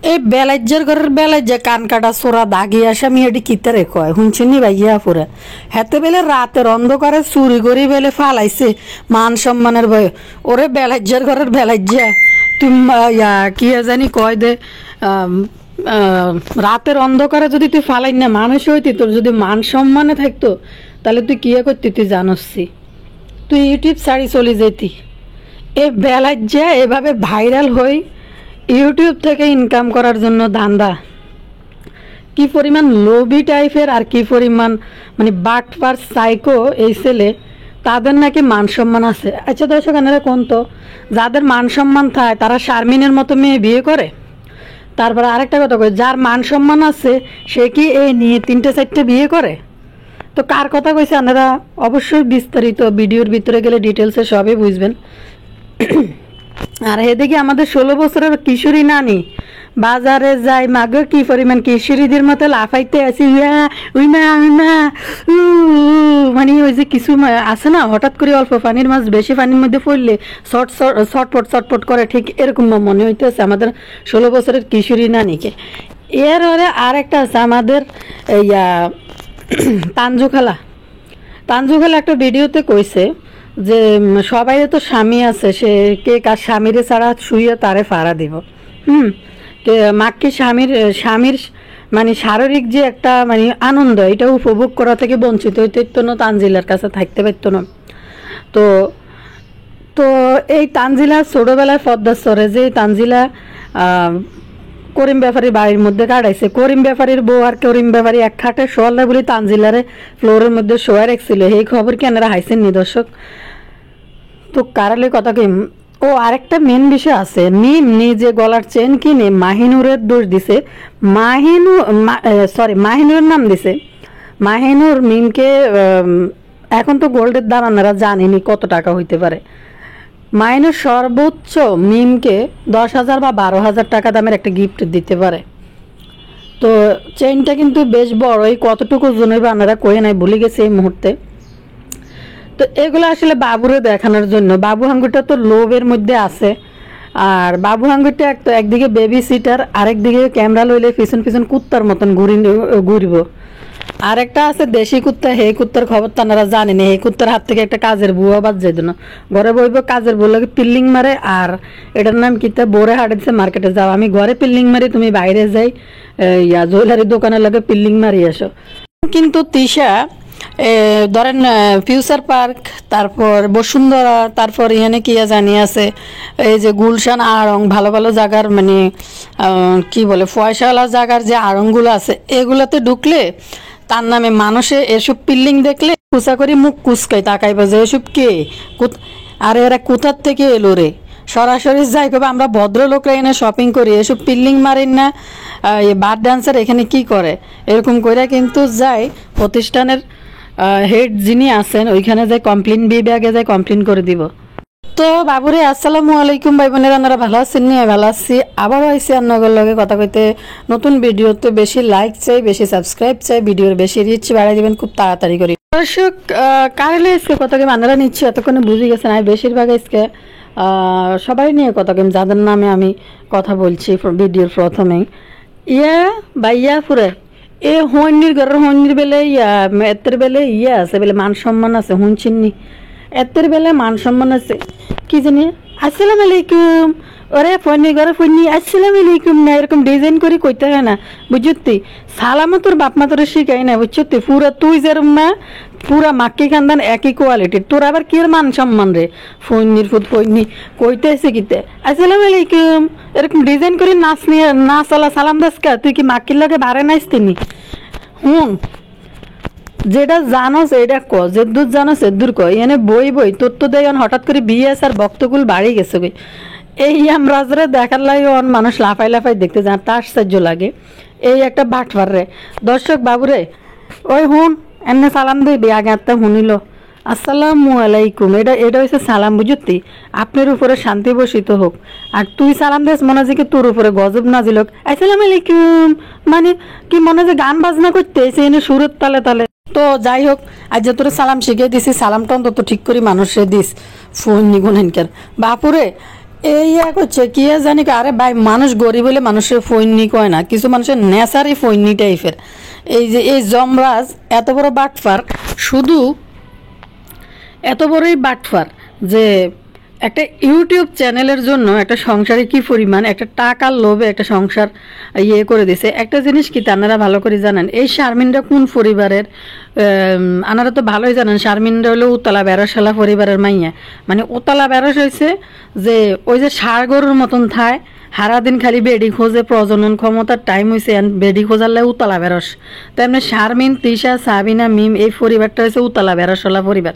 এই বেলাজ্জার ঘরের বেলাজ্জা কান কাটা সোরা দাগি আসে আমি এটি কিতারে কয় শুনছিনি ভাইয়া পুরা হেতে বেলে রাতের অন্ধকারে চুরি করি বেলে ফালাইছে মান সম্মানের ভয়ে ওরে বেলাজ্জার ঘরের বেলাজ্জা তুমি কি জানি কয় দে রাতের অন্ধকারে যদি তুই ফালাই না মানুষ হইতি তোর যদি মান সম্মানে থাকতো তাহলে তুই কি করতি তুই জানসি তুই ইউটিউব ছাড়ি চলে যেতি এ বেলাজ্জা এভাবে ভাইরাল হই ইউটিউব থেকে ইনকাম করার জন্য ধান্দা কি পরিমাণ লোভি টাইপের আর কি পরিমাণ মানে বাটপার সাইকো এই ছেলে তাদের নাকি মান সম্মান আছে। আচ্ছা দর্শক এনারা কোন তো যাদের মান সম্মান থাকে তারা শারমিনের মতো মেয়ে বিয়ে করে? তারপরে আরেকটা কথা কই যার মান সম্মান আছে সে কি এই নিয়ে 3-4টা বিয়ে করে? তো কার কথা কইছে আপনারা অবশ্যই বিস্তারিত ভিডিওর ভিতরে গেলে ডিটেলসে সবই বুঝবেন। আর এদিকে আমাদের 16 বছরের কিশোরী নানি বাজারে যায় মাগো কি পরিমাণ কিশোরীদের মতো লাফাইতে আছি মানে ওই যে কিছু আছে না হঠাৎ করে অল্প পানির মাছ বেশি পানির মধ্যে পড়লে ছটপট করে ঠিক এরকম মনে হইতেছে আমাদের 16 বছরের কিশোরী নানিকে। এর আর একটা আছে আমাদের তানজু খালা একটা ভিডিওতে কইছে যে সবাই তো স্বামী আছে সে কে কার স্বামীরে ছাড়া শুয়ে তারে ফাড়া দিব মাকে স্বামীর মানে শারীরিক যে একটা মানে আনন্দ এটা উপভোগ করা থেকে বঞ্চিত হইতে না তানজিলার কাছে থাকতে পারতো না। তো তো এই তানজিলা ছোটবেলায় পদ্মাশ্বরে যে তানজিলা করিম ব্যাপারীর বাড়ির মধ্যে কাটাইছে করিম ব্যাপারীর বউ আর করিম ব্যাপারী এক খাটে শোয়াল্লা বলে তানজিলারে ফ্লোরের মধ্যে শোয়া রাখছিল এই খবর কি এনারা হাইছেন নি দর্শক? তো কারালে কথা কি ও আরেকটা মেন বিষয় আছে মিম নিজে গলার চেন কিনে মাহিনুরের দোষ দিছে মাহিনুরের নাম দিছে মাহিনুর মিমকে এখন তো গোল্ডের দাম আপনারা জানেনি কত টাকা হইতে পারে মাহিনুর সর্বোচ্চ মিমকে 10,000 বা 12,000 টাকা দামের একটা গিফট দিতে পারে। তো চেইনটা কিন্তু বেশ বড়ই কতটুকু জনইবা আপনারা কয়ে নাই ভুলে গেছে এই মুহূর্তে। তো এগুলো আসলে বাবুরে দেখানোর জন্য বাবু হাঙ্গুরটা তো লোভের মধ্যে আছে আর বাবু হাঙ্গুরটা একদিকে বেবি সিটার আরেকদিকে ক্যামেরা লইলে পিছন কুত্তার মতন ঘুরব আর একটা আছে দেশি কুত্তা হে কুত্তার খবর তো আপনারা জানেন এই কুত্তার হাত থেকে একটা কাজের বুয়া বাদ যাই না ঘরে বইব কাজের বউলাকে পিল্লিং মারে আর এটার নাম কিতা বোরে হাঁটেছে মার্কেটে যাও আমি ঘরে পিল্লিং মারি তুমি বাইরে যাই জুয়েলারি দোকানের লাগে পিল্লিং মারি আসো। কিন্তু তিশা ধরেন ফিউচার পার্ক তারপর বসুন্ধরা তারপর এখানে কি জানি আছে এই যে গুলশান আড়ং ভালো ভালো জায়গার মানে কি বলে ফয়সালা জায়গার যে আড়ংগুলো আছে এগুলোতে ঢুকলে তার নামে মানুষে এসব পিল্লিং দেখলে কুচা করে মুখ কুচকায় তাকাইব যে এসব কে আর এরা কোথার থেকে এলো রে সরাসরি যাই কবে আমরা ভদ্রলোকরা এনে শপিং করি এসব পিল্লিং মারেন না বার ডান্সার এখানে কি করে এরকম করে কিন্তু যায় প্রতিষ্ঠানের হেড যিনি আছেন ওইখানে যাই কমপ্লেন বিভাগে যাই কমপ্লেন করে দিব। তো বাবুরে আসসালামু আলাইকুম ভাই বোনেরা আপনারা ভালো আছেন নিয়ে ভালো আছি আবারও আইসি আপনাদের লগে কথা কইতে নতুন ভিডিওতে বেশি লাইক চাই বেশি সাবস্ক্রাইব চাই ভিডিওর বেশি রিচ বাড়াই দিবেন খুব তাড়াতাড়ি করে। দর্শক কারেলে আজকে কথা কি আপনারা নিচ্ছি এতক্ষণে বুঝে গেছেন আমি বেশিরভাগ আজকে সবাই নিয়ে কথা কেম যাদের নামে আমি কথা বলছি ভিডিওর প্রথমেই বাইয়া ফুরে এ হন্যির ঘরের হন্যির বেলে এতের বেলে আছে বেলে মান সম্মান আছে শুনছিনি এতের বেলে মান সম্মান আছে কি জানি আসসালামু আলাইকুম ওরে ফোনি ঘরে ফোনি আসসালামু আলাইকুম না এরকম ডিজাইন করে কইতে হয় না বুঝতি সালামও তোর বাপ মা তোর শিখাই না বুঝতি পুরা তুই যেরম না পুরা মাক্কি খানদান একই কোয়ালিটির তোর আবার কি মান সম্মান রে ফোনির ফুট ফোনি কইতে এসে কিতে আসসালামু আলাইকুম এরকম ডিজাইন করে নাচ নিয়ে নাচ আলা সালাম দাসকা তুই কি মাক্কির লগে বারে নাইস তিনি যেটা জানো সেটা ক যে দূর জানো সে দূর ক এনে বই তোর তো দেন হঠাৎ করে বিয়ে আর ভক্তকুল বাড়ি গেছে গই এই আমরাজরে দেখার লাগে অন মানুষ লাফাই দেখতে যান তার আশ্চর্য লাগে এই একটা বাটফার রে দর্শক বাবুরে ওই হুন এমনি সালাম দিবি আগে একটা শুনিল আসসালামু আলাইকুম এটা হচ্ছে সালাম বুঝতি আপনার উপরে শান্তি বসিত হোক আর তুই সালাম দিস মনে হয় কি তোর উপরে গজব নাজিল হোক আসসালামু আলাইকুম মানে কি মনে যে গান বাজনা করতে এনে সুরের তালে তালে। তো যাই হোক আজ যে তোর সালাম শিখিয়ে দিছি সালামটা অন্তত ঠিক করে মানুষে দিস ফোন নিগুন হেনকার বাপুরে এই এক হচ্ছে কি জানি আরে ভাই, মানুষ গরিব হলে মানুষের ফৈন্নি কয় না, কিছু মানুষের নেচারই ফৈন্নি টাইপের। এই যে এই যমরাজ এত বড় বাটফার, শুধু এত বড়ই বাটফার যে একটা ইউটিউব চ্যানেলের জন্য একটা সংসারে কি পরিমাণ একটা টাকার লোভে একটা সংসার করে দিছে। একটা জিনিস কি আপনারা ভালো করে জানেন, এই শারমিনরা কোন পরিবারের, আপনারা তো ভালোই জানেন শারমিনরা হলো উতলা বেরসালা পরিবারের মাইয়া। মানে উতলা বেরস হয়েছে যে ওই যে ষাঁড় গরুর মতন থায়, সারাদিন খালি বেডি খোঁজে, প্রজনন ক্ষমতার টাইম হয়েছে বেডি খোঁজার লাগে উতলা বেরস। তেমনি শারমিন, তৃষা, সাবিনা, মিম এই পরিবারটা হয়েছে উতলা বেরসলা পরিবার।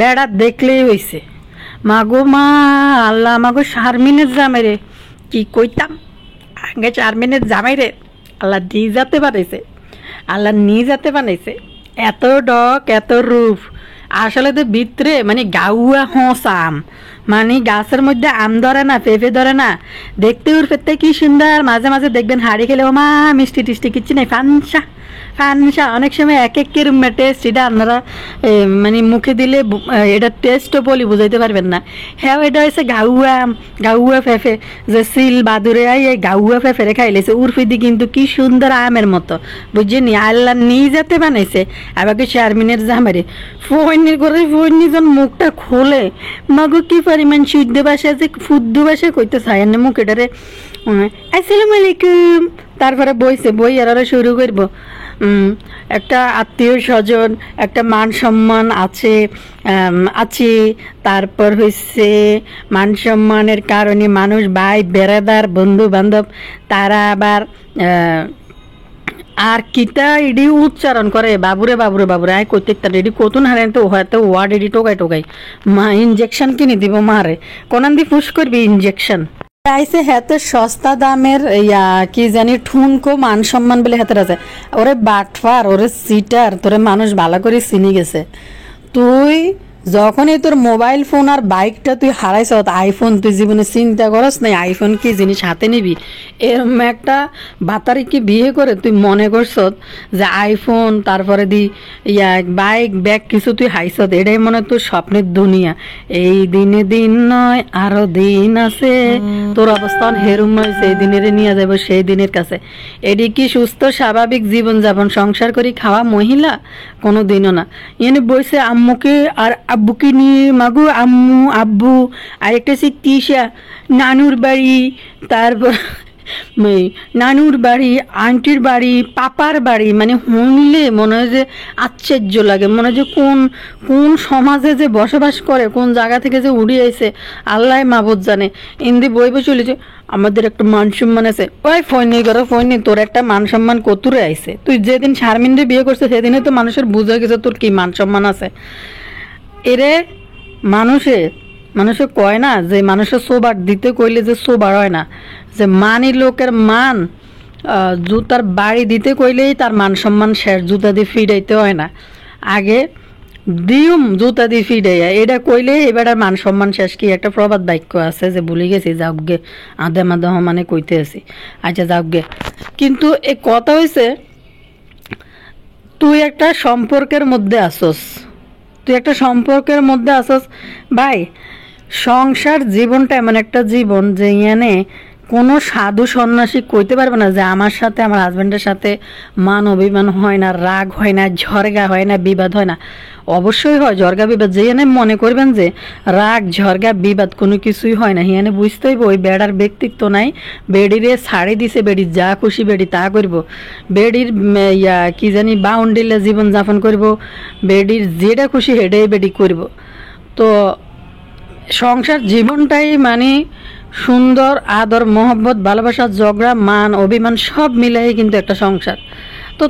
বেড়া দেখলেই হয়েছে মাগো মা আল্লাহ, মাগো শারমিনের জামাই রে, কি কইতাম আগে শারমিনের জামাই রে, আল্লাহ নিয়ে যেতে বানাইছে, আল্লাহ নিয়ে যেতে বানাইছে। এত ডক এত রূপ, আসলে তো ভিতরে মানে গাউয়া হস আম, মানে গাছের মধ্যে আম ধরে না, পেঁপে ধরে না, দেখতে ওর ফেরতে কি সুন্দর। মাঝে মাঝে দেখবেন হাড়ি খেলে ও মা মিষ্টি টিষ্টি কিচ্ছু নেই, ফানসা ফানসা। অনেক সময় এক এক কিরম টেস্ট, এটা আপনারা মানে মুখে দিলে এটা টেস্টও বলি বুঝাইতে পারবেন না। হ্যাঁ এটা হয়েছে গাউয়া আম, গাউয়া ফেফে, যে সিল বাদুরে আই এই গাউয়া ফেফেরে খাইলেছে উর্ফিদি, কিন্তু কি সুন্দর আমের মতো, বুঝছেনি? আল্লাহ নিয়ে যেতে বানাইছে। আবার শারমিনের জামারে ফোনের করে ফোননি যখন মুখটা খোলে, মাগো কি পরিমাণ শুদ্ধ ভাষা যে ফুদ্ধ ভাষা কইতে চায় না মুখ এটারে, আসসালামু আলাইকুম। তারপরে বইছে বই আর শুরু করবো, একটা আত্মীয় স্বজন, একটা মান সম্মান আছে আছে তারপর হচ্ছে মান সম্মানের কারণে মানুষ ভাই বেড়াদার বন্ধু বান্ধব তারা আবার আর কিতা এডি উচ্চারণ করে, বাবুরে বাবুরে বাবুরে আয় করতে এডি কতুন হারেন তো হয়তো ওয়ার্ড এডি টোকাই টোকাই মা ইনজেকশন কিনে দিব মারে, কোনান দি ফুস করবি ইনজেকশন। আইসে হাতে সস্তা দামের কি জানি ঠুনকো মান সম্মান বলে হাতের আছে, ওরে বাটফার ওরে সিটার, তোরে মানুষ ভালো করে চিনি গেছে। তুই যখনই তোর মোবাইল ফোন আর বাইকটা তুই হারাইছ, আইফোন তুই জীবনে চিন্তা করস নাই আইফোন কি জিনিস হাতে নিবি, এরম একটা বাতারিকে বিয়ে করে তুই মনে করছ যে আইফোন তারপরে দি বাইক ব্যাগ কিছু তুই হাইছ, এটাই মনে তোর স্বপ্নের দুনিয়া। এই দিনে দিন নয় আরো দিন আছে, তোর অবস্থান হেরুম হয়েছে, এই দিনের নিয়ে যাব সেই দিনের কাছে। এটি কি সুস্থ স্বাভাবিক জীবনযাপন সংসার করি খাওয়া মহিলা? কোনো দিনও না। এনে বসে আম্মুকে আর আব্বুকে নিয়ে, মাগু আম্মু আব্বু, আরেকটা সে তিশা, নানুর বাড়ি, তারপর নানুর বাড়ি, আন্টির বাড়ি, পাপার বাড়ি, মানে শুনলে মনে হয় যে আশ্চর্য লাগে, মনে হয় যে কোন কোন সমাজে যে বসবাস করে, কোন জায়গা থেকে যে উড়ে আইছে আল্লাহ মাবুদ জানে। ইন্দি বইবে চলেছে আমাদের একটা মান সম্মান আছে, ওই ফোন নেই করো ফোন নেই, তোর একটা মান সম্মান কতুরে আইছে? তুই যেদিন শারমিনরে বিয়ে করছে সেদিনে তো মানুষের বুঝে গেছে তোর কি মান সম্মান আছে। এরে মানুষে কয় না যে মানুষের সোবার দিতে কইলে যে সোবার হয় না, যে মানি লোকের মান জুতার বাড়ি দিতে কইলেই তার মান সম্মান শেষ, জুতা দিয়ে ফিডাইতে হয় না, আগে দিউম জুতা দিয়ে ফিডাইয়া এটা কইলে এবার মান সম্মান শেষ। কি একটা প্রবাদ বাক্য আছে যে ভুলে গেছি, যাওগে আধে মাদে মানে কইতে আছি, আচ্ছা যাওগে। কিন্তু এ কথা হয়েছে তুই একটা সম্পর্কের মধ্যে আসস, তুই একটা সম্পর্কের মধ্যে আসস ভাই। সংসার জীবনটা এমন একটা জীবন যে এনে কোনো সাধু সন্ন্যাসী কইতে পারবে না যে আমার সাথে আমার হাজব্যান্ডের সাথে মান অভিমান হয় না, রাগ হয় না, ঝরগা হয় না, বিবাদ হয় না। অবশ্যই হয় ঝরগা বিবাদ, যে এনে মনে করবেন যে রাগ ঝরগা বিবাদ কোনো কিছুই হয় না, হিয়ানে বুঝতেই ওই বেড়ার ব্যক্তিত্ব নাই, বেডিরে ছাড়ি দিছে, বেডি যা খুশি বেডি তা করব, বেডির কি জানি বাউন্ডিলে জীবনযাপন করব, বেডির যেটা খুশি হেডেই বেডি করব। তো সংসার জীবনটাই মানে সুন্দর, আদর মহব্বত ভালোবাসা ঝগড়া মান অভিমান সব মিলাই কিন্তু একটা সংসার। তো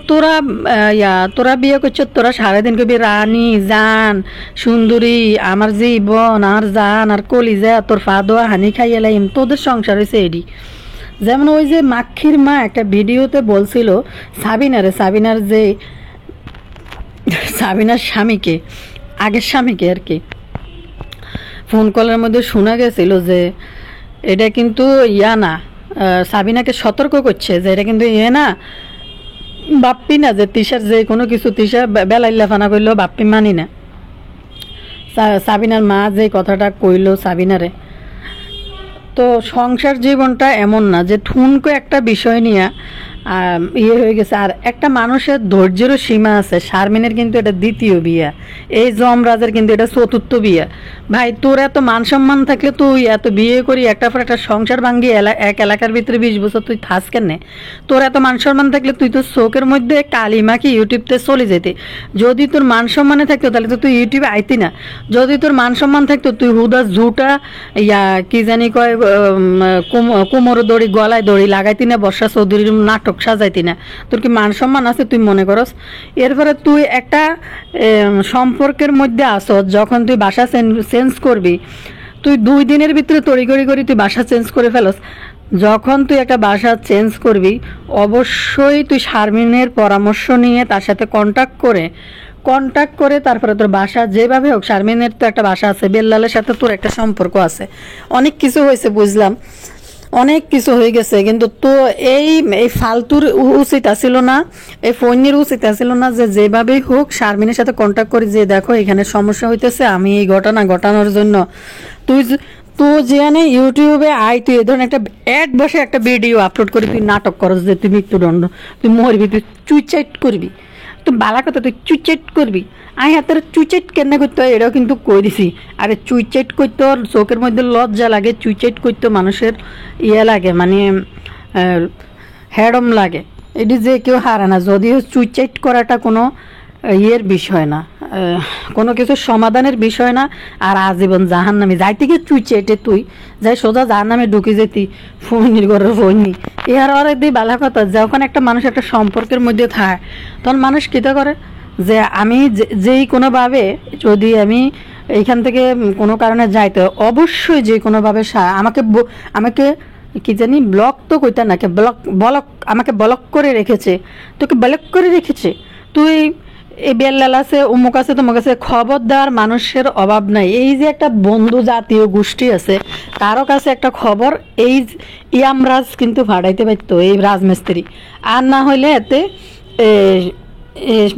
তোরা বিয়ে করছ, তোরা সারাদিন কবি রানী জান সুন্দরী আমার জীবন আর জান আর কলিজা তোর ফাদোয়া হানি খাইয়ে লাইম, তোদের সংসার হয়েছে এডি। যেমন ওই যে মাক্ষীর মা একটা ভিডিওতে বলছিল সাবিনার যে সাবিনার স্বামীকে, আগের স্বামীকে আর কি, ফোন কলের মধ্যে শোনা গেছিল যে এটা কিন্তু না, সাবিনাকে সতর্ক করছে যে এটা কিন্তু না, বাপ্পি না, যে তিশার যে কোনো কিছু তিশা বেলাইল্লাফানা করলেও বাপ্পি মানি না। সাবিনার মা যে কথাটা কইল সাবিনারে, তো সংসার জীবনটা এমন না যে ঠুনকো একটা বিষয় নিয়ে হয়ে গেছে। আর একটা মানুষের ধৈর্যেরও সীমা আছে। শারমিনের কিন্তু এটা দ্বিতীয় বিয়া, এই যমরাজের কিন্তু এটা চতুর্থ বিয়া। ভাই তোর এত মান সম্মান থাকলে তুই এত বিয়ে করি একটা পর একটা সংসার ভাঙ্গি এক এলাকার ভিতরে 20 বছর তুই থাস কেনে? তোর এত মান সম্মান থাকলে তুই তো চোখের মধ্যে কালি মাখি ইউটিউবতে চলে যেতে। যদি তোর মান সম্মানে থাকতো তাহলে তো তুই ইউটিউবে আইতি না। যদি তোর মান সম্মান থাকতো তুই হুদা ঝুটা কি জানি কয় কোমর দড়ি গলায় দড়ি লাগাইতি না, বর্ষা চৌধুরীর নাটক সাজাইতি না। তোর কি মান সম্মান আছে তুই মনে করস? এরপরে তুই একটা সম্পর্কের মধ্যে আসস, যখন তুই বাসা চেঞ্জ করবি, তুই 2 দিনের ভিতরে তড়িঘড়ি করে তুই বাসা চেঞ্জ করে ফেলস। যখন তুই একটা বাসা চেঞ্জ করবি অবশ্যই তুই শারমিনের পরামর্শ নিয়ে তার সাথে কন্ট্যাক্ট করে তারপরে তোর বাসা যেভাবে হোক, শারমিনের তো একটা বাসা আছে, বেল্লালের সাথে তোর একটা সম্পর্ক আছে, অনেক কিছু হয়েছে বুঝলাম, অনেক কিছু হয়ে গেছে, কিন্তু তো এই ফালতুর উচিত আসিল না, এই ফোনের উচিত আসিল না যে যেভাবেই হোক শারমিনের সাথে কন্ট্যাক্ট করি যে দেখো এখানে সমস্যা হইতেছে, আমি এই ঘটনা ঘটানোর জন্য তুই তো যেখানে ইউটিউবে আই তুই এ ধরনের একটা অ্যাড বসে একটা ভিডিও আপলোড করে তুই নাটক করস যে তুই মৃত্যুদণ্ড, তুই মরবি, তুই সুইসাইড করবি, তুই বালা কথা তুই সুইসাইড করবি। আই হাতের চুইচাইট কেন করতে হয় এটাও কিন্তু কই দিছি। আরে চুইচাইট করতে চোখের মধ্যে লজ্জা লাগে, চুইচাইট করতে মানুষের লাগে, মানে হ্যাডম লাগে। এটি যে কেউ হারে না, যদিও চুইচাইট করাটা কোনো বিষয় না, কোনো কিছু সমাধানের বিষয় না। আর আজীবন জাহান নামে যাইতে গিয়ে চুইচাইটে তুই যাই সোজা জাহান নামে ঢুকে যেতি ফোনির ঘরের ফোনি। এর আর একদিন বালা কথা, যখন একটা মানুষ একটা সম্পর্কের মধ্যে থাকে তখন মানুষ কীটা করে যে আমি যেই কোনোভাবে যদি আমি এইখান থেকে কোনো কারণে যাইতে অবশ্যই যে কোনোভাবে আমাকে কি জানি ব্লক তো কইতে নাকি আমাকে ব্লক করে রেখেছে, তোকে ব্লক করে রেখেছে, তুই এই বেল্লাল আছে অমুক আছে তোমার কাছে খবর দেওয়ার মানুষের অভাব নাই। এই যে একটা বন্ধু জাতীয় গোষ্ঠী আছে, কারো কাছে একটা খবর এই ইয়ামরাজ কিন্তু ভাড়াইতে পারতো, এই রাজমিস্ত্রি, আর না হইলে এতে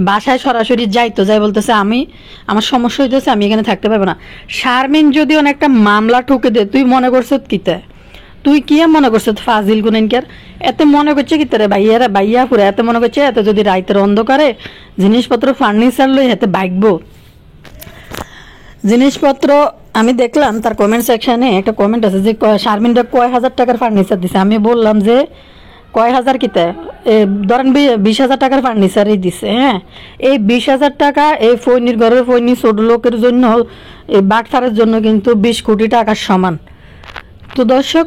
বাসায় সরাসরি যাইতো, যাই বলতেছে আমার সমস্যা হইতেছে, আমি এখানে থাকতে পারবো না। শারমিন যদি অনেকটা মামলা ঠুকে দে, তুই মনে করছ কিতে, তুই কি মনে করছ ফাজিল গুনেনকার, এতে মনে করছে কি তোরে বাইয়া পুরে এতে মনে করছে এত যদি রাইতের অন্ধকারে জিনিসপত্র ফার্নিচার লই এতে বাইকবো জিনিসপত্র। আমি দেখলাম তার কমেন্ট সেকশনে একটা কমেন্ট আছে যে শারমিনটা কয় হাজার টাকার ফার্নিচার দিছে। আমি বললাম যে কয় হাজার কিতে, ধরেন 20,000 টাকার ফার্নিচারই দিছে। হ্যাঁ, এই 20,000 টাকা এই ফৈনির ঘরের ফৈনি ছোট লোকের জন্য, এই বাটফারের জন্য কিন্তু 20 কোটি টাকার সমান। তো দর্শক,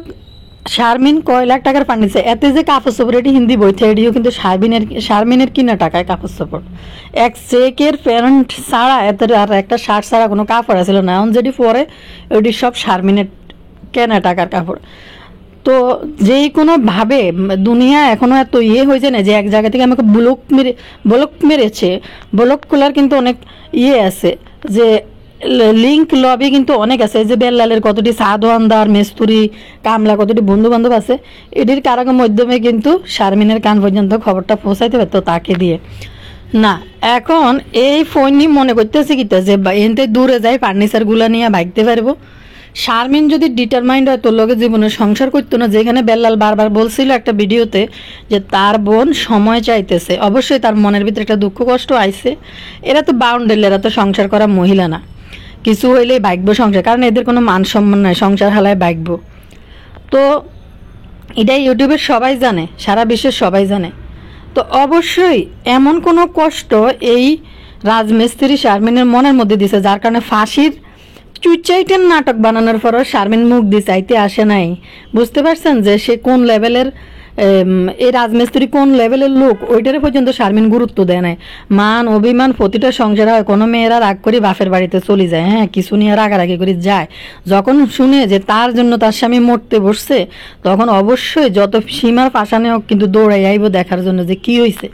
শারমিন কয় লাখ টাকার ফার্নিচার, এতে যে কাপড় চোপড় এটি হিন্দি বইতে এটিও কিন্তু শারমিনের কিনা টাকায় কাপড় চোপড়, এক চেকের প্যান্ট ছাড়া এতে আর একটা শার্ট ছাড়া কোনো কাপড় আছিল না। এখন যেটি পরে ওইটি সব শারমিনের কেনা টাকার কাপড়। তো যেই কোনোভাবে দুনিয়া এখনো এত হয়েছে না যে এক জায়গা থেকে আমাকে ব্লক মেরেছে। ব্লক খোলার কিন্তু অনেক আছে, যে লিঙ্ক লবি কিন্তু অনেক আছে, যে বেল্লালের কতটি সাধুয়ানদার মেস্তুরি কামলা কতটি বন্ধু বান্ধব আছে, এটির কারকের মাধ্যমে কিন্তু শারমিনের কান পর্যন্ত খবরটা পৌঁছাইতে পারতো তাকে দিয়ে না। এখন এই ফোনই মনে করতেছে কিতা যে এনতে দূরে যাই ফার্নিচারগুলো নিয়ে ভাগতে পারবো। শারমিন যদি ডিটারমাইন্ড হয় তোর লগে জীবনে সংসার করতো না, যেখানে বেল্লাল বারবার বলছিল একটা ভিডিওতে যে তার বোন সময় চাইতেছে, অবশ্যই তার মনের ভিতরে একটা দুঃখ কষ্ট আইছে। এরা তো বাউন্ডারি, এরা তো সংসার করা মহিলা না, কিছু হইলেই ভাগবো সংসার, কারণ এদের কোনো মান সম্মান নাই, সংসার হালায় ভাগবো। তো এটাই ইউটিউবের সবাই জানে, সারা বিশ্বের সবাই জানে। তো অবশ্যই এমন কোনো কষ্ট এই রাজমিস্ত্রি শারমিনের মনের মধ্যে দিছে, যার কারণে ফাঁসির চুইচাইটের নাটক বানানোর পরও শারমিন মুখ দিয়ে চাইতে আসে নাই। বুঝতে পারছেন যে সে কোন লেভেলের, এই রাজমিস্ত্রি কোন লেভেলের লোক, ওইটারে পর্যন্ত শারমিন গুরুত্ব দেয় নাই। মান অভিমান প্রতিটা সংসার হয়, কোনো মেয়েরা রাগ করে বাপের বাড়িতে চলে যায়, হ্যাঁ কিছু নিয়ে রাগারাগি করে যায়, যখন শুনে যে তার জন্য তার স্বামী মরতে বসছে তখন অবশ্যই যত সীমার পাশানে হোক কিন্তু দৌড়াই আইব দেখার জন্য যে কি হয়েছে,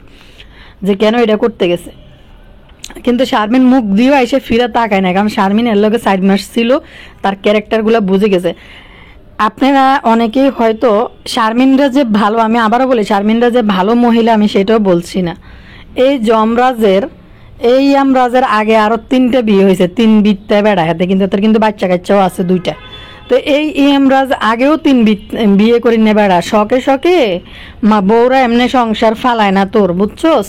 যে কেন এটা করতে গেছে। কিন্তু শারমিন মুখ দিয়েও এসে ফিরে তাকায় না, কারণ শারমিন এর লগে 4 মাস ছিল, তার ক্যারেক্টারগুলো বুঝে গেছে। আপনারা অনেকেই হয়তো শারমিনরা যে ভালো, আমি আবারও বলি শারমিনরা যে ভালো মহিলা আমি সেটাও বলছি না। এই ইয়ামরাজের আগে আরও 3টে বিয়ে হয়েছে, 3 বিত্তা বেড়া হাতে, কিন্তু তার কিন্তু বাচ্চা কাচ্চাও আছে 2টা। তো এই ইমরাজ আগেও বিয়ে করি নে বেড়া, শখে শখে মা বউরা এমনি সংসার ফালায় না তোর, বুঝছস?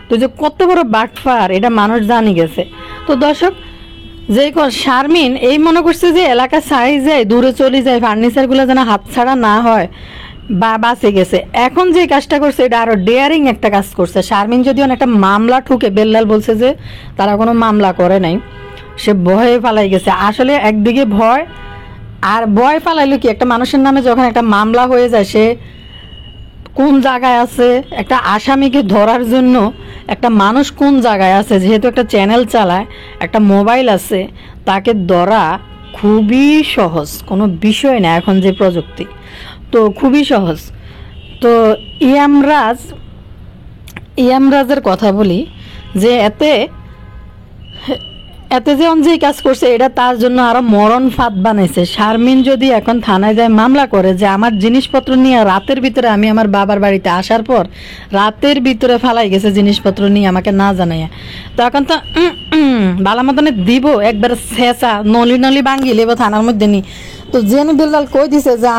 তুই যে কত বড় বাটফার এটা মানুষ জানি গেছে। তো দর্শক, যে শারমিন এই মনে করছে যে এলাকা ছাড়ি যায়, দূরে চলে যায়, ফার্নিচারগুলো যেন হাত ছাড়া না হয় বা বাঁচে গেছে। এখন যে কাজটা করছে এটা আরো ডেয়ারিং একটা কাজ করছে। শারমিন যদিও একটা মামলা ঠুকে, বেল্লাল বলছে যে তারা কোনো মামলা করে নাই, সে ভয়ে ফালাই গেছে। আসলে একদিকে ভয়, আর ভয় ফালাইলো কি, একটা মানুষের নামে যখন একটা মামলা হয়ে যায়, সে কোন জায়গায় আছে, একটা আসামিকে ধরার জন্য একটা মানুষ কোন জায়গায় আছে, যেহেতু একটা চ্যানেল চালায়, একটা মোবাইল আছে, তাকে ধরা খুবই সহজ, কোনো বিষয় না এখন যে প্রযুক্তি, তো খুবই সহজ। তো ইয়ামরাজের কথা বলি, যে এতে যে যে কাজ করছে এটা তার জন্য আরো মরণ ফাঁদ বানাইছে। শারমিন যদি এখন থানায় যায় মামলা করে যে আমার জিনিসপত্র নিয়ে রাতের ভিতরে, আমি আমার বাবার বাড়িতে আসার পর রাতের ভিতরে ফালাই গেছে জিনিসপত্র নিয়ে আমাকে না জানাইয়া, তখন তো বালা মতনে দিব একবার ছেঁচা নলি নলি ভাঙ্গি লেবো থানার মধ্যে নি। তো জেনে বেল্লাল কই দিছে যে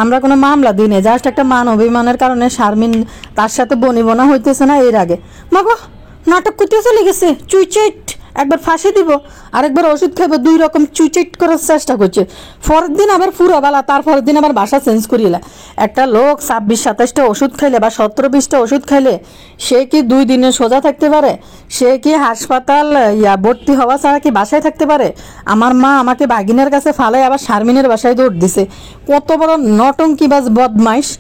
আমরা কোনো মামলা দিই না, জাস্ট একটা মান অভিমানের কারণে শারমিন তার সাথে বনিবনা হইতেছে না। এর আগে মাগো নাটক করতে চলে গেছে, চুইচেট একবার ফাঁসি দিব, আরেকবার ওষুধ খাইব, 2 রকম চুইচেট করার চেষ্টা করছে। পরের দিন আবার ফুরাবালা, তারপরের দিন আবার বাসা চেঞ্জ করিলা। একটা লোক 26-27টা ওষুধ খাইলে বা 17-20টা ওষুধ খাইলে সে কি 2 দিনে সোজা থাকতে পারে? সে কি হাসপাতাল ভর্তি হওয়া ছাড়া কি বাসায় থাকতে পারে? আমার মা আমাকে বাগিনের কাছে ফালাই আবার শারমিনের বাসায় দৌড় দিছে। কত বড় নটঙ্কিবাজ বদমাইশ!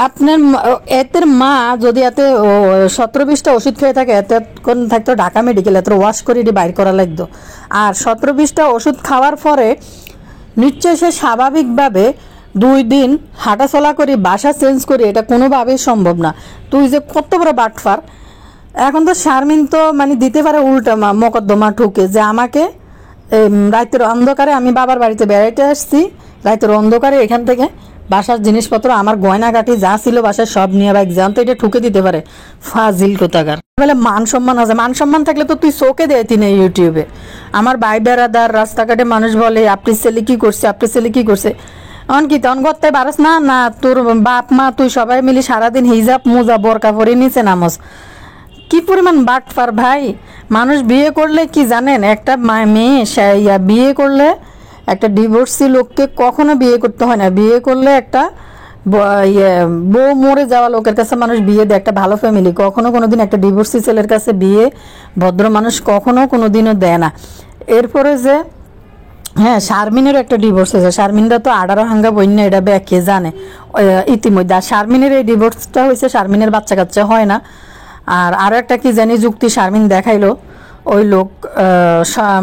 আপনার এতের মা যদি এতে 17-20টা ওষুধ খেয়ে থাকে, এতে কোন থাকতো ঢাকা মেডিকেল, এত ওয়াশ করে বাইর করা লাগতো। আর 17-20টা ওষুধ খাওয়ার পরে নিশ্চয় সে স্বাভাবিকভাবে 2 দিন হাঁটাচলা করি, বাসা চেঞ্জ করি, এটা কোনোভাবেই সম্ভব না। তুই যে কত বড় বাটফার! এখন তো শারমিন তো মানে দিতে পারে উল্টা মকদ্দমা ঠুকে, যে আমাকে রাতের অন্ধকারে, আমি বাবার বাড়িতে বেড়াইতে আসছি, রাতের অন্ধকারে এখান থেকে বাসার জিনিসপত্র, আমার গয়নাগাটি যা ছিল বাসায় সব নিয়ে বাইক যান, তো এটা ঠুকে দিতে পারে। ফাজিল কোথাকার! বলে মান সম্মান আছে, মান সম্মান থাকলে তো তুই চোখে দেয়তি না ইউটিউবে। আমার ভাই বেড়াদার রাস্তাঘাটে মানুষ বলে আপনি ছেলে কি করছে, আপনি ছেলে কি করছে, অন কি তখন করতে পারস না? না তোর বাপ মা তুই সবাই মিলি সারাদিন হিজাব মোজা বোরকা পরে নিচে নামস। কি পরিমাণ বাটফার ভাই! মানুষ বিয়ে করলে কি জানেন, একটা মেয়ে বিয়ে করলে, একটা ডিভোর্সি লোককে কখনো বিয়ে করতে হয় না। বিয়ে করলে একটা বউ মরে যাওয়া লোকের কাছে মানুষ বিয়ে দেয়, একটা ভালো ফ্যামিলি। কখনো কোনোদিন একটা ডিভোর্সি ছেলের কাছে বিয়ে ভদ্র মানুষ কখনো কোনোদিনও দেয় না। এরপরে যে হ্যাঁ, শারমিনের একটা ডিভোর্স হয়েছে, শারমিনরা তো 18 হাঙ্গা বন্যা, এটা ব্যাকে জানে ইতিমধ্যে। আর শারমিনের এই ডিভোর্সটা হয়েছে, শারমিনের বাচ্চা কাচ্চা হয় না। আর আরও একটা কি জানি যুক্তি শারমিন দেখাইলো, ওই লোক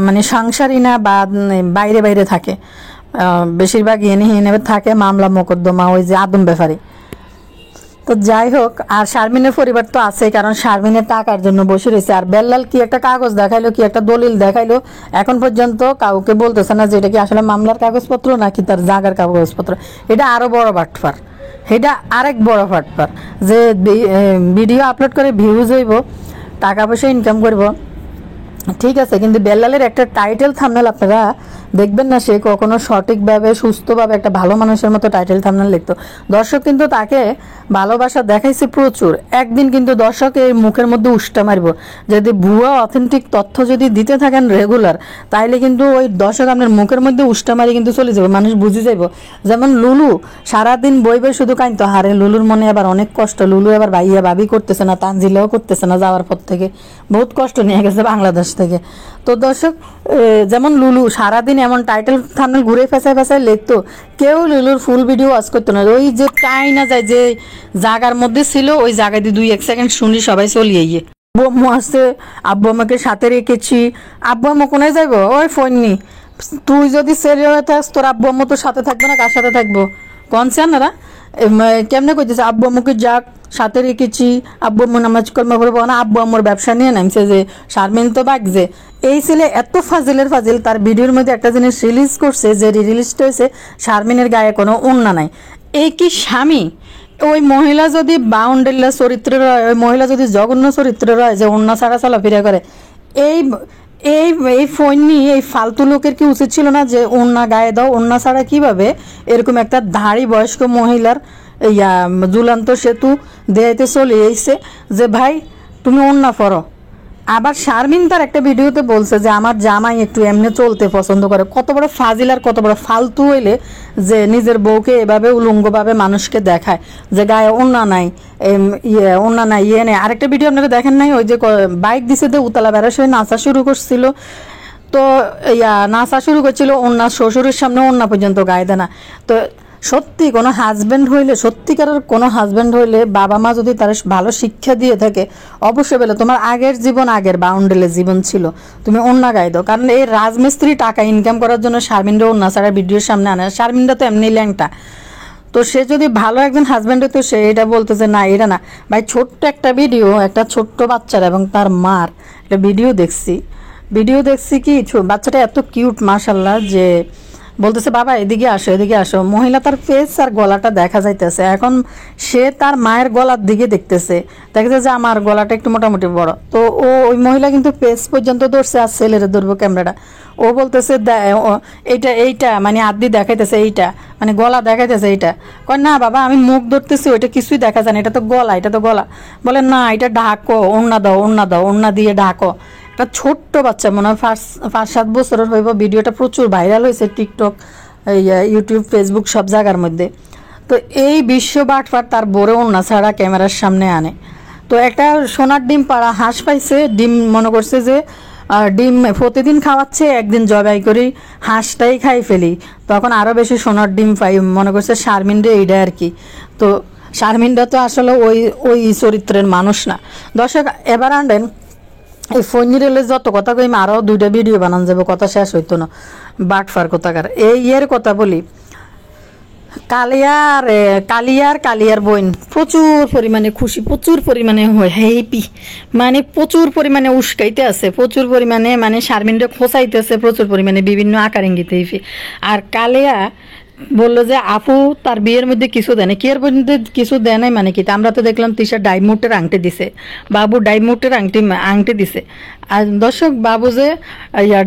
মানে সাংসারী না বা বাইরে বাইরে থাকে, বেশিরভাগ এনে থাকে, মামলা মোকদ্দমা, ওই যে আদম ব্যাপারী। তো যাই হোক, আর শারমিনের পরিবার তো আছে, কারণ শারমিনের টাকার জন্য বসে রয়েছে। আর বেল্লাল কি একটা কাগজ দেখাইলো, কি একটা দলিল দেখাইলো, এখন পর্যন্ত কাউকে বলতেছে না যে এটা কি আসলে মামলার কাগজপত্র নাকি তার জাগার কাগজপত্র। এটা আরো বড় বাটফার, এটা আরেক বড় বাটফার, যে ভিডিও আপলোড করে ভিউজ হইব, টাকা পয়সা ইনকাম করব, ঠিক আছে, কিন্তু বেল্লালের একটা টাইটেল থাম্বনেল আপনারা দেখবেন না, সে কখনো সঠিকভাবে সুস্থভাবে একটা ভালো মানুষের মতো টাইটেল থাম্বনেল লিখতো। দর্শক কিন্তু তাকে ভালোবাসা দেখাইছে প্রচুর। একদিন কিন্তু দর্শক এর মুখের মধ্যে উষ্টা মারব, যদি ভুয়া অথেন্টিক তথ্য যদি দিতে থাকেন রেগুলার, তাইলে কিন্তু ওই দর্শক আপনার মুখের মধ্যে উষ্টা মারি কিন্তু চলে যাবে, মানুষ বুঝে যাইব। যেমন লুলু সারাদিন বই বই শুধু কাইনতো, হারে লুলুর মনে আবার অনেক কষ্ট, লুলু এবার ভাইয়া ভাবি করতেছে না, তানজিলাও করতেছে না, যাওয়ার পর থেকে বহুত কষ্ট নিয়ে গেছে বাংলাদেশ থেকে। তো দর্শক, যেমন লুলু সারাদিন এমন টাইটেল থাম্বনেল ঘুরে ফেসায় লিখতো, কেউ লুলুর ফুল ভিডিও ওয়াচ করতো না। ওই যে টাই না যায় যে জায়গার মধ্যে ছিল, ওই জায়গায় দিয়ে 2-1 সেকেন্ড শুনি সবাই চলিয়ে গিয়ে আব্বু আম্মু আসছে, আব্বু আমাকে সাথে রেখেছি, আব্বু আম্মু কোনায় যাইবো, ওই ফোন নি, তুই যদি ছেলে হয়ে থাকস তোর আব্বু আম্মু তোর সাথে থাকবে না, কার সাথে থাকবো? কনসার্নারা কেমনে কইতেছে আব্বু আম্মুকে যাক সাথে রেখেছি, আব্বু আম্মু নামাজ কলমা করবো না, আব্বু আম্মুর ব্যবসা নিয়ে নামছে, যে শারমিন তো বাগছে। এই ছেলে এত ফাজিলের ফাজিল, তার ভিডিওর মধ্যে একটা জিনিস রিলিজ করছে, যে রিলিজটা হয়েছে শারমিনের গায়ে কোনো ওড়না নাই। এই কি স্বামী? ওই মহিলা যদি বাউন্ডেরিলা চরিত্রের হয়, ওই মহিলা যদি জঘন্য চরিত্রের হয়, যে ওড়না ছাড়া চলাফেরা করে, এই এই ফোন নিয়ে এই ফালতু লোকের কি উচিত ছিল না যে ওড়না গায়ে দাও, ওড়না ছাড়া কিভাবে এরকম একটা ধাড়ি বয়স্ক মহিলার ঝুলন্ত সেতু দেয়াইতে চলে এসছে যে ভাই তুমি ওড়না পরো। আবার শারমিন তার একটা ভিডিওতে বলছে যে আমার জামাই একটু এমনি চলতে পছন্দ করে। কত বড় ফাজিল আর কত বড় ফালতু হইলে যে নিজের বউকে এভাবে উলঙ্গভাবে মানুষকে দেখায় যে গায়ে ওড়না নাই, ওড়না নাই, ইয়ে নেই। আরেকটা ভিডিও আপনারা দেখেন নাই, ওই যে বাইক দিছে যে উতলা বেড়াস হয়ে নাচা শুরু করছিল, তো নাচা শুরু করছিল ওড়না, শ্বশুরের সামনে ওড়না পর্যন্ত গায়ে দেয় না। তো সত্যি কোনো হাজব্যান্ড হইলে, সত্যিকারের কোনো হাজব্যান্ড হইলে বাবা মা যদি তার ভালো শিক্ষা দিয়ে থাকে, অবশ্যই বলে তোমার আগের জীবন আগের বাউন্ডেলের জীবন ছিল, তুমি ওড়না গায়ে দাও। কারণ এই রাজমিস্ত্রি টাকা ইনকাম করার জন্য শারমিনরা ওড়না ছাড়া ভিডিওর সামনে আনে। শারমিনরা তো এমনি ল্যাংটা, তো সে যদি ভালো একজন হাজব্যান্ড হতো সে এটা বলতেছে না এটা না। ভাই ছোট্ট একটা ভিডিও, একটা ছোট্ট বাচ্চার এবং তার মার একটা ভিডিও দেখছি কি বাচ্চাটা এত কিউট মাশাল্লাহ, যে বলতেছে বাবা এদিকে আসো, এদিকে আসো। মহিলা তার ফেস আর গলাটা দেখা যাইতেছে, এখন সে তার মায়ের গলার দিকে দেখতেছে, দেখেছে যে আমার গলাটা একটু মোটামুটি বড়। তো ওই মহিলা কিন্তু ফেস পর্যন্ত ধরছে আর ছেলেরে ধরবো ক্যামেরাটা। ও বলতেছে এইটা মানে আদি দেখাইতেছে, এইটা মানে গলা দেখাইতেছে, এইটা কয় না বাবা আমি মুখ ধরতেছি, ওইটা কিছুই দেখা যায় না, এটা তো গলা। বলে না এটা ঢাকো, ওড়না দাও, ওড়না দিয়ে ঢাকো। একটা ছোট্ট বাচ্চা মনে হয় 5-7 বছরের হইব। ভিডিওটা প্রচুর ভাইরাল হয়েছে টিকটক, ইউটিউব, ফেসবুক সব জায়গার মধ্যে। তো এই বিশ্ব বাটফাট তার বড় ওড়না ছাড়া ক্যামেরার সামনে আনে। তো একটা সোনার ডিম পাড়া হাঁস পাইছে, ডিম মনে করছে যে ডিম প্রতিদিন খাওয়াচ্ছে, একদিন জবাই করি হাঁসটাই খাই ফেলি, তখন আরও বেশি সোনার ডিম পাই মনে করছে শারমিনরে, এইটা আর কি। তো শারমিনরা তো আসলে ওই চরিত্রের মানুষ না। দর্শক এবার আনবেন এই ফোন রেলে যত কথা কই আরও 2টা ভিডিও বানান যাবে, কথা শেষ হইতো না। বাটফার কথাকার এই ইয়ের কথা বলি, কালিয়ার বোন প্রচুর পরিমাণে খুশি, প্রচুর পরিমাণে হ্যাপি, মানে প্রচুর পরিমাণে উস্কাইতে আছে, প্রচুর পরিমাণে মানে শারমিনরে খোঁচাইতেছে প্রচুর পরিমাণে বিভিন্ন আকার ইঙ্গিতে। আর কালিয়া বললো যে আপু তার বিয়ের মধ্যে কিছু দেয় না, কি এর মধ্যে কিছু দেয় নাই মানে কি? আমরা তো দেখলাম তিশা ডায়মন্ডের আংটি দিছে, বাবু ডায়মন্ডের আংটি দিছে। আর দর্শক বাবু যে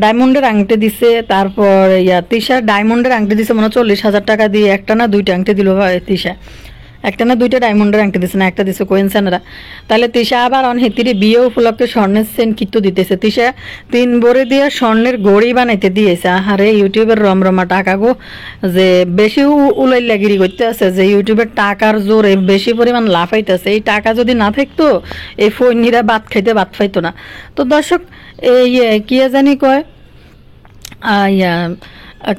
ডায়মন্ডের আংটি দিছে, তারপর তিশা ডায়মন্ডের আংটি দিছে মনে 40,000 টাকা দিয়ে, একটা না 2টা আংটি দিল তিশা, একটা না 2টা ডায়মন্ডের আংটি দিছে না, একটা দিছে কোয়েনসানরা। তাহলে তিশা আবার অনহিতির বিয়ে উপলক্ষে স্বর্ণের সেন কিন্তু দিতেছে। তিশা 3 ভরে দিয়ে স্বর্ণের গড়ি বানাইতে দিয়েছে। আহারে ইউটিউবের রমরমা টাকা গো, যে বেশি উলাইলাগিরি করতে আছে, যে ইউটিউবের টাকার জোরে বেশি পরিমাণ লাভ হইতেছে। এই টাকা যদি না থাকতো এই ফোননিরা ভাত খাইতে ভাত পাইতো না। তো দর্শক এই কি জানি কয়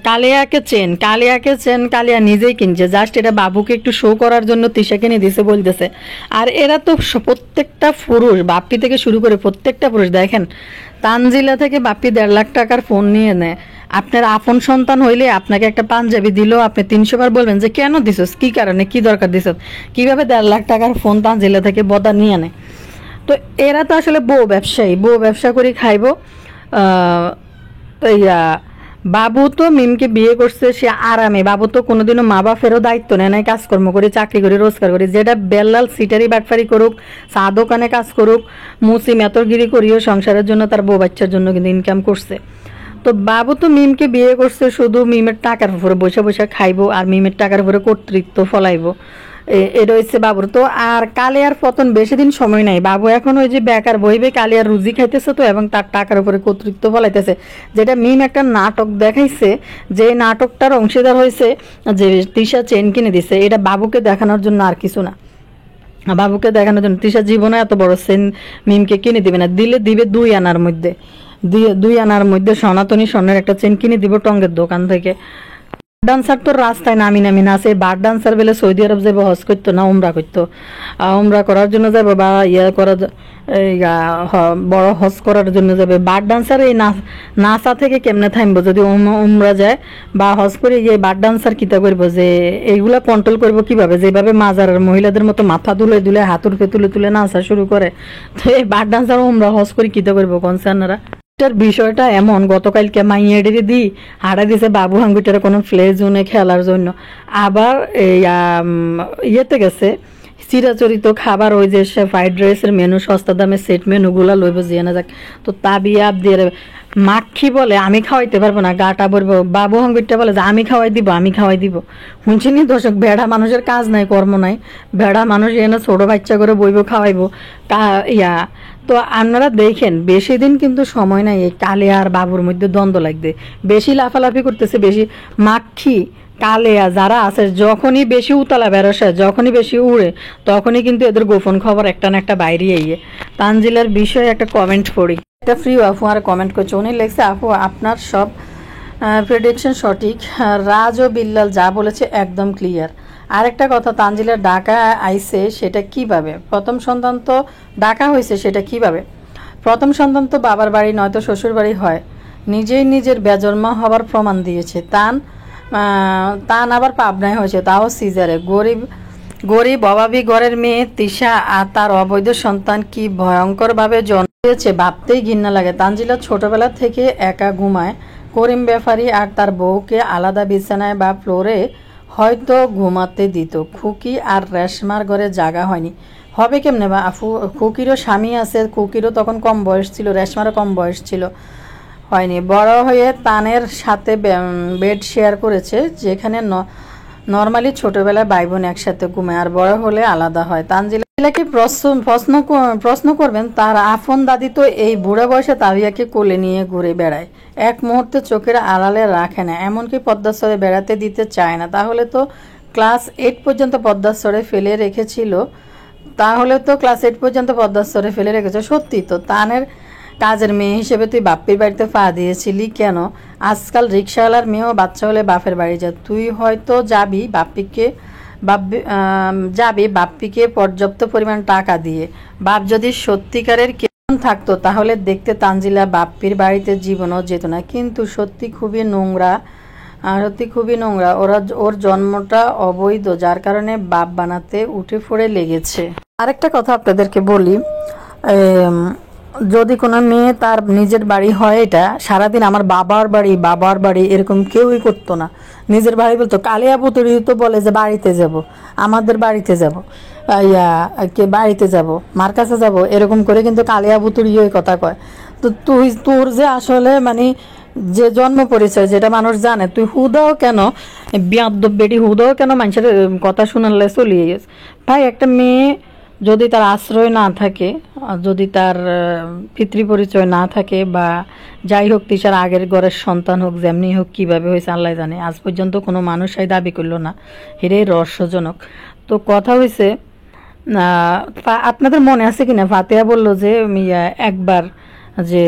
কালিয়াকে চেন কালিয়া নিজেই কিনছে, জাস্ট এটা বাবুকে একটু শো করার জন্য তিশা কিনে দিছে বলতেছে। আর এরা তো প্রত্যেকটা পুরুষ, বাপ্পি থেকে শুরু করে প্রত্যেকটা পুরুষ দেখেন, তানজিলা থেকে বাপ্পি 1.5 লাখ টাকার ফোন নিয়ে নেয়। আপনার আপন সন্তান হইলে আপনাকে একটা পাঞ্জাবি দিল, আপনি 300 বার বলবেন যে কেন দিছস, কি কারণে, কি দরকার দিছস, কিভাবে 1.5 লাখ টাকার ফোন তানজিলা থেকে বদা নিয়ে নেয়। তো এরা তো আসলে বউ ব্যবসা করে খাইবো। বাবু তো মিমকে বিয়ে করছে সে আরামে, বাবু তো কোনোদিনও মা বাপেরও দায়িত্ব নেয় নাই, কাজকর্ম করে চাকরি করে রোজগার করে, যেটা বেল্লাল সিটারি বাটফারি করুক, চা দোকানে কাজ করুক, মুসি মেতরগিরি করিও সংসারের জন্য তার বউ বাচ্চার জন্য কিন্তু ইনকাম করছে। তো বাবু তো মিমকে বিয়ে করছে শুধু মিমের টাকার উপরে বসে খাইবো আর মিমের টাকার উপরে কর্তৃত্ব ফলাইবো, এটা হচ্ছে বাবুর। তো আর কালিয়ার পতন বেশি দিন সময় নাই, বাবু এখন ওই যে বেকার বইবে কালিয়ার রুজি খাইতেছে তো, এবং তার টাকার উপরে কর্তৃত্ব ফলাইতেছে। যেটা মিম একটা নাটক দেখাইছে, যে নাটকটার অংশীদার হয়েছে যে তিশা চেন কিনে দিছে, এটা বাবুকে দেখানোর জন্য আর কিছু না, বাবুকে দেখানোর জন্য। তিশা জীবনে এত বড় চেন মিমকে কিনে দিবে না, দিলে দিবে 2 আনার মধ্যে, 2 আনার মধ্যে সনাতনী স্বর্ণের একটা চেন কিনে দিব টঙ্গের দোকান থেকে। ডান্সার তো রাস্তায় নামি নাচে, বার ডান্সার বেলে সৌদি আরব যাবো, হজ করতো না উমরা করতো, উমরা করার জন্য যাবে বা বড় হজ করার জন্য যাবে। বার ডান্সার এই নাচা থেকে কেমনে থামবো যদি উমরা যায় বা হজ করে গিয়ে বার ডান্সার কিতা করবো, যে এইগুলা কন্ট্রোল করবো কিভাবে, যেভাবে মাজারের মহিলাদের মতো মাথা তুলে হাতুর তুলে নাচা শুরু করে, তো এই বার ডান্সার উমরা হজ করে কিতা করবো কনসার্নারা। বিষয়টা এমন, গতকালকে মাইয়াডেরে দি হারা দিছে বাবু হাঙ্গুটারে কোনো প্লে জোনে খেলার জন্য, আবার ইয়েতে গেছে চিরাচরিত খাবার, ওই যে ফ্রাইড রাইসের মেনু, সস্তা দামে সেট মেনুগুলা লইব জিয়ে না যাক। তো তাবিয়া দিয়ে মাক্ষী বলে আমি খাওয়াইতে পারবো না, গাটা ভরবো। বাবু হাঙ্গুরটা বলে যে আমি খাওয়াই দিব। শুনছিনি দর্শক, বেড়া মানুষের কাজ নাই, কর্ম নাই। বেড়া মানুষ এনে ছোট বাচ্চা করে বইব খাওয়াইবো ইয়া। তো আপনারা দেখেন বেশি দিন কিন্তু সময় নাই এই কালিয়া আর বাবুর মধ্যে দ্বন্দ্ব লাগবে। বেশি লাফালাফি করতেছে, বেশি মাক্ষী কালিয়া যারা আছে যখনই বেশি উতলা বেরোসে, যখনই বেশি উড়ে, তখনই কিন্তু এদের গোপন খবর একটা না একটা বাইরে আইয়ে। তানজিলার বিষয়ে একটা কমেন্ট পড়ি। একটা ফ্রি আপু আর কমেন্ট করছে, উনি লিখছে আপু আপনার সব প্রেডিকশন সঠিক, রাজ ও বিল্লাল যা বলেছে একদম ক্লিয়ার। আরেকটা কথা, তানজিলার ডাকা আইছে সেটা কিভাবে? প্রথম সন্তান তো ডাকা হয়েছে সেটা কিভাবে? প্রথম সন্তান তো বাবার বাড়ি নয়তো শ্বশুর বাড়ি হয়, নিজেই নিজের বেজন্মা হবার প্রমাণ দিয়েছে। তান আবার পাবনায় হয়েছে, তাও সিজারে। গরিব অভাবী ঘরের মেয়ে তিশা আর তার অবৈধ সন্তান কি ভয়ঙ্করভাবে জন্ম দিয়েছে ভাবতেই ঘৃণা লাগে। তানজিলা ছোটবেলা থেকে একা ঘুমায়, করিম ব্যাপারী আর তার বউকে আলাদা বিছানায় বা ফ্লোরে হয়তো ঘুমাতে দিত। খুকি আর রেশমার ঘরে জায়গা হয়নি, হবে কেমনে বা আফু? খুকিরও স্বামী আছে, খুকিরও তখন কম বয়স ছিল, রেশমারও কম বয়স ছিল, হয়নি। বড় হয়ে তানের সাথে বেড শেয়ার করেছে, যেখানে নর্মালি ছোটবেলায় ভাই বোন একসাথে ঘুমায় আর বড় হলে আলাদা হয়। তানজিলাকে প্রশ্ন করবেন, তার আফন দাদি তো এই বুড়া বয়সে তাবিয়াকে কোলে নিয়ে ঘুরে বেড়ায়, এক মুহূর্তে চোখের আড়ালে রাখে না, এমনকি পদ্মাসরে বেড়াতে দিতে চায় না। তাহলে তো ক্লাস 8 পর্যন্ত পদ্মাসরে ফেলে রেখেছিল, সত্যি তো তানের কাজের মেয়ে হিসেবে তুই বাপ্পির বাড়িতে পা দিয়েছিলি কেন? আজকাল রিক্সাওয়ালার মেয়েও বাচ্চা হলে বাপের বাড়ি যা, তুই হয়তো যাবি বাপ্পিকে পর্যাপ্ত পরিমাণ টাকা দিয়ে। বাপ যদি সত্যিকারের কেমন থাকতো তাহলে দেখতে তানজিলা বাপ্পির বাড়িতে জীবনও যেত না। কিন্তু সত্যি খুবই নোংরা, ওর জন্মটা অবৈধ, যার কারণে বাপ বানাতে উঠে পড়ে লেগেছে। আরেকটা কথা আপনাদেরকে বলি, যদি কোনো মেয়ে তার নিজের বাড়ি হয়, এটা সারাদিন আমার বাবার বাড়ি এরকম কেউই করতো না। নিজের বাড়ি বলতো, কালিয়া পুতুরি তো বলে যে বাড়িতে যাব, আমাদের বাড়িতে যাব, বাড়িতে যাব, মার কাছে যাব, এরকম করে কিন্তু কালিয়া পুতুরি ওই কথা কয়। তো তোর যে আসলে মানে যে জন্ম পরিচয় যেটা মানুষ জানে, তুই হুদাও কেন বিয়াদ্দব বেটি, হুদাও কেন মানুষের কথা শুনালে চলিয়ে গেছে। ভাই একটা মেয়ে যদি তার আশ্রয় না থাকে, যদি তার পিতৃ পরিচয় না থাকে, বা যাই হোক তিশার আগের ঘরের সন্তান হোক, যেমনি হোক, কীভাবে হয়েছে আল্লাহ জানে, আজ পর্যন্ত কোনো মানুষই দাবি করলো না, এটাই রহস্যজনক। তো কথা হয়েছে, আপনাদের মনে আছে কিনা ফাতেহা বললো যে একবার যে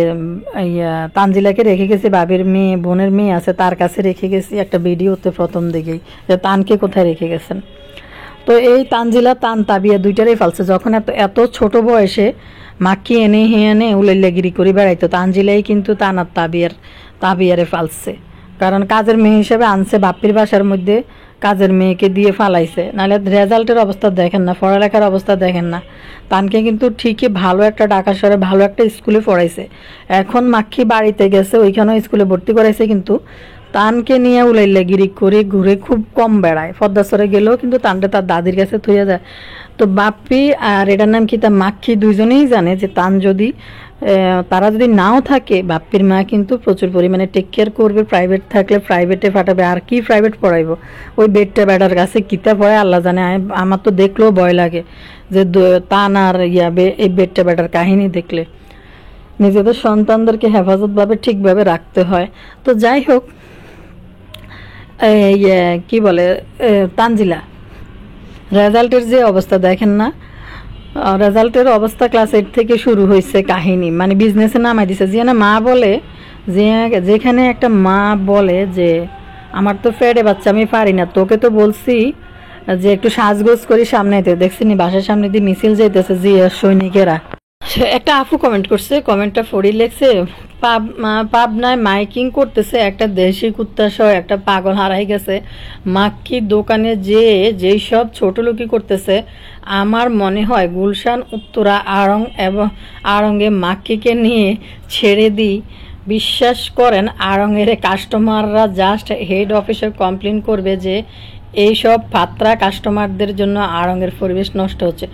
তানজিলাকে রেখে গেছি, বাবির মেয়ে বোনের মেয়ে আছে তার কাছে রেখে গেছি, একটা ভিডিওতে প্রথম দিকেই যে তানকে কোথায় রেখে গেছেন। তো এই তানজিলা তাবিয়া দুইটারই ফালছে। যখন এত ছোট বয়সে মাকি এনে উলাইলাগিরি করে বেড়াইতো, তানজিলাই কিন্তু তানার তাবিয়ারে ফালছে। কারণ কাজের মেয়ে হিসেবে আনছে বাপ্পির বাসার মধ্যে, কাজের মেয়েকে দিয়ে ফালাইছে। নাহলে রেজাল্টের অবস্থা দেখেন না, পড়ালেখার অবস্থা দেখেন না। তানকে কিন্তু ঠিকই ভালো একটা ঢাকা শহরে ভালো একটা স্কুলে পড়াইছে। এখন মাক্ষী বাড়িতে গেছে, ওইখানেও স্কুলে ভর্তি করাইছে, কিন্তু তানকে নিয়ে উলাইলাগিরি করে ঘুরে খুব কম বেড়ায়। পদ্মাসরে গেলেও কিন্তু তানটা তার দাদির কাছে থইয়া যায়। তো বাপ্পি আর এটার নাম কি, তা মাক্ষী দুইজনেই জানে যে তান যদি তারা যদি নাও থাকে, বাপ্পির মা কিন্তু প্রচুর পরিমাণে টেক কেয়ার করবে। প্রাইভেট থাকলে প্রাইভেটে পাঠাবে, আর কি প্রাইভেট পড়াইবো, ওই বেডটা বেড়ার কাছে কিতা পড়ে আল্লাহ জানে। আমার তো দেখলেও ভয় লাগে যে তান আর এই বেডটা বেড়ার কাহিনী দেখলে। নিজেদের সন্তানদেরকে হেফাজতভাবে ঠিকভাবে রাখতে হয়। তো যাই হোক, কি বলে তানজিলা রেজাল্টের যে অবস্থা দেখেন না, রেজাল্টের অবস্থা ক্লাস 8 থেকে শুরু হয়েছে কাহিনী, মানে বিজনেসে নামাই দিছে। যেখানে একটা মা বলে যে আমার তো ফেডে বাচ্চা, আমি পারি না, তোকে তো বলছি যে একটু সাজগোজ করি, সামনে দেখছি নি বাসার সামনে দিয়ে মিছিল যাইতেছে জিয়ার সৈনিকেরা। একটা আপু কমেন্ট করছে, কমেন্টটা ফড়ি লেখছে, পাবনায় মাইকিং করতেছে একটা দেশি কুত্তা সহ একটা পাগল হারাই গেছে। মাক্কি দোকানে যেই সব ছোট লোকই করতেছে, আমার মনে হয় গুলশান উত্তরা আড়ঙ্গে মাক্কিকে নিয়ে ছেড়ে দিই। বিশ্বাস করেন আড়ঙের কাস্টমাররা জাস্ট হেড অফিসে কমপ্লেন করবে যে এইসব ফাত্রা কাস্টমারদের জন্য আড়ঙের পরিবেশ নষ্ট হচ্ছে।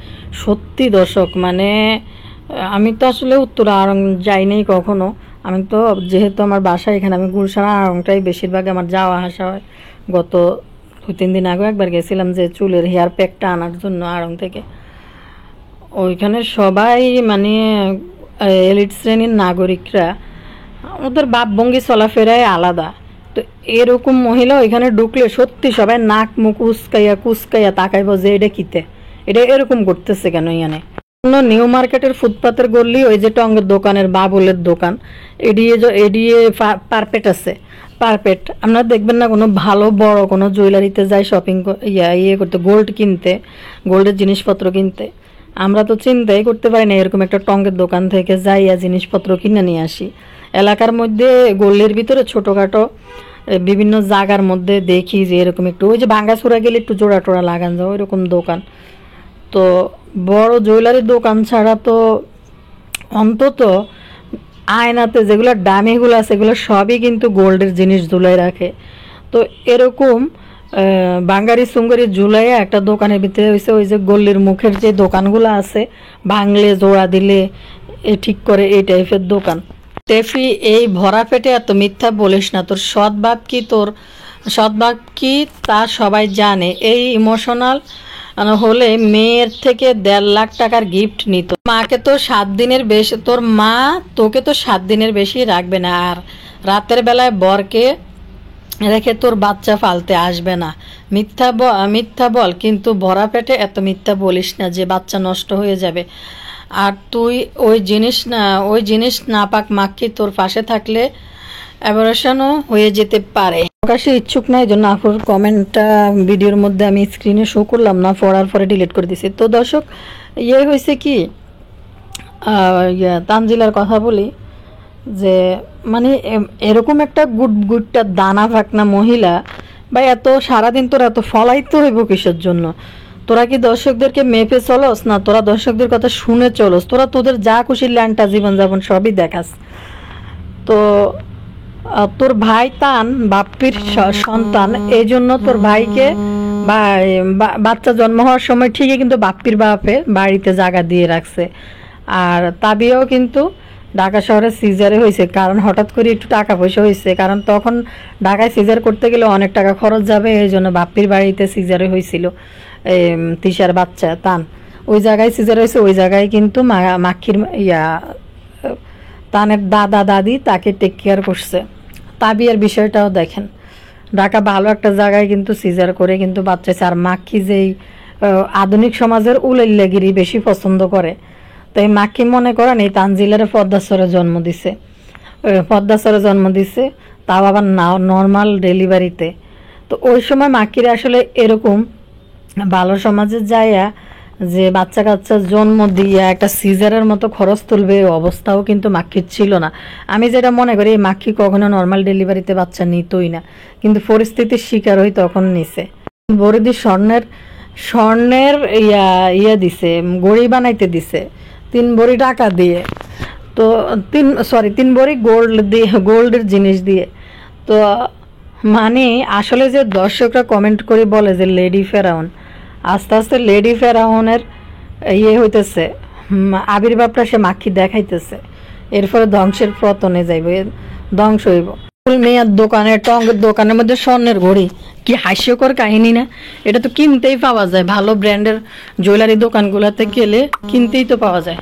সত্যি দর্শক, মানে আমি তো আসলে উত্তরা আড়ং যাই নাই কখনো, আমি তো যেহেতু আমার বাসা এখানে, আমি গুলশান আড়ংটাই বেশিরভাগ আমার যাওয়া আসা হয়। গত 2-3 দিন আগে একবার গেছিলাম যে চুলের হেয়ার প্যাকটা আনার জন্য আড়ং থেকে। ওইখানে সবাই মানে এলিট শ্রেণীর নাগরিকরা, ওদের ভাবভঙ্গি চলাফেরায় আলাদা। তো এরকম মহিলা ওইখানে ঢুকলে সত্যি সবাই নাক মুখ উস্কাইয়া কুস্কাইয়া তাকাইব যে এটা কিতে, এটা এরকম করতেছে কেন। ইয়ানে নিউ মার্কেটের ফুটপাতের গল্লি, ওই যে টঙ্গের দোকানের বাবুলের দোকান, এডিয়ে পারপেট আছে। পারপেট আপনারা দেখবেন না কোনো ভালো বড় কোনো জুয়েলারিতে যায় শপিং ইয়ে করতে, গোল্ড কিনতে, গোল্ডের জিনিসপত্র কিনতে। আমরা তো চিন্তাই করতে পারি না এরকম একটা টঙ্গের দোকান থেকে যাইয়া জিনিসপত্র কিনে নিয়ে আসি। এলাকার মধ্যে গল্লির ভিতরে ছোটোখাটো বিভিন্ন জায়গার মধ্যে দেখি যে এরকম একটু, ওই যে ভাঙ্গাচোরা গেলে একটু জোড়া টোড়া লাগান যায় ওইরকম দোকান। তো বড় জুয়েলারির দোকান ছাড়া তো অন্তত আয়নাতে যেগুলো দামিগুলো আছে সেগুলো সবই কিন্তু গোল্ডের জিনিস ঝুলাই রাখে। তো এরকম বাঙ্গারি সুঙ্গারি ঝুলাইয়া একটা দোকানের ভিতরে হয়েছে ওই যে গল্লির মুখের যে দোকানগুলো আছে, ভাঙলে জোড়া দিলে ঠিক করে, এই টাইপের দোকান। টেফি, এই ভরা পেটে এত মিথ্যা বলিস না। তোর সৎবাপ কি তা সবাই জানে। এই ইমোশনাল হলে মেয়ের থেকে 1.5 লাখ টাকার গিফট নিত। মাকে তো 7 দিনের বেশি, তোর মা তোকে তো 7 দিনের বেশি রাখবে না, আর রাতের বেলায় বরকে রেখে তোর বাচ্চা ফালতে আসবে না। মিথ্যা বল, কিন্তু ভরা পেটে এত মিথ্যা বলিস না যে বাচ্চা নষ্ট হয়ে যাবে। আর তুই ওই জিনিস না পাক মাক্কি তোর পাশে থাকলে অ্যাবরেশনও হয়ে যেতে পারে। প্রকাশে ইচ্ছুক না, এই জন্য আপুর কমেন্টটা ভিডিওর মধ্যে আমি স্ক্রিনে শো করলাম না, পড়ার পরে ডিলিট করে দিছি। তো দর্শক, হয়েছে কি, তানজিলার কথা বলি যে মানে এরকম একটা গুটটা দানা ফাঁকনা মহিলা, বা এত সারাদিন তোরা এত ফলাইতে হইব কিসের জন্য? তোরা কি দর্শকদেরকে মেপে চলস না তোরা দর্শকদের কথা শুনে চলস? তোরা তোদের যা খুশি ল্যাংটা জীবনযাপন সবই দেখাস। তো তোর ভাই তান বাপ্পির সন্তান, এই জন্য তোর ভাইকে বাচ্চা জন্ম হওয়ার সময় ঠিকই কিন্তু বাপ্পির বাপে বাড়িতে জায়গা দিয়ে রাখছে। আর তাবিয়াও কিন্তু ঢাকা শহরে সিজারে হয়েছে, কারণ হঠাৎ করে একটু টাকা পয়সা হয়েছে, কারণ তখন ঢাকায় সিজার করতে গেলে অনেক টাকা খরচ যাবে, এই জন্য বাপ্পির বাড়িতে সিজারে হয়েছিল। তিশার বাচ্চা তান ওই জায়গায় সিজার হয়েছে, ওই জায়গায় কিন্তু মাক্ষির তানের দাদা দাদি তাকে টেক কেয়ার করছে। তাবিয়ার বিষয়টাও দেখেন, ঢাকা ভালো একটা জায়গায় কিন্তু সিজার করে কিন্তু বাচ্চা। আর মাক্ষি যেই আধুনিক সমাজের উলেল্লাগিরি বেশি পছন্দ করে, তো এই মাক্ষি মনে করেন এই তানজিলের পদ্মাচরে জন্ম দিছে, তাও আবার নর্মাল ডেলিভারিতে। তো ওই সময় মাক্ষিরা আসলে এরকম ভালো সমাজে যাইয়া যে বাচ্চা কাচ্চা জন্ম দিয়ে একটা সিজারের মতো খরচ তুলবে অবস্থাও কিন্তু মাক্ষির ছিল না। আমি যেটা মনে করি, এই মাক্ষি কখনো নর্মাল ডেলিভারিতে বাচ্চা নিতই না, কিন্তু পরিস্থিতির শিকার হই তখন নিছে। বরিদি স্বর্ণের দিছে, গড়ি বানাইতে দিছে 3 ভরি টাকা দিয়ে, তো 3 ভরি গোল্ডের জিনিস দিয়ে। তো মানে আসলে যে দর্শকরা কমেন্ট করে বলে যে লেডি ফেরাউন, আস্তে আস্তে লেডি ফেরাউনের হইতেছে আবির্ভাবটা সে মাক্ষি দেখাইতেছে। এরপরে ধ্বংসের পতনে যাইব, ধ্বংস হইব। মেয়ার দোকানে, টঙ্গের দোকানের মধ্যে স্বর্ণের ঘড়ি, কি হাস্যকর কাহিনী না? এটা তো কিনতেই পাওয়া যায়, ভালো ব্র্যান্ডের জুয়েলারি দোকানগুলোতে গেলে কিনতেই তো পাওয়া যায়।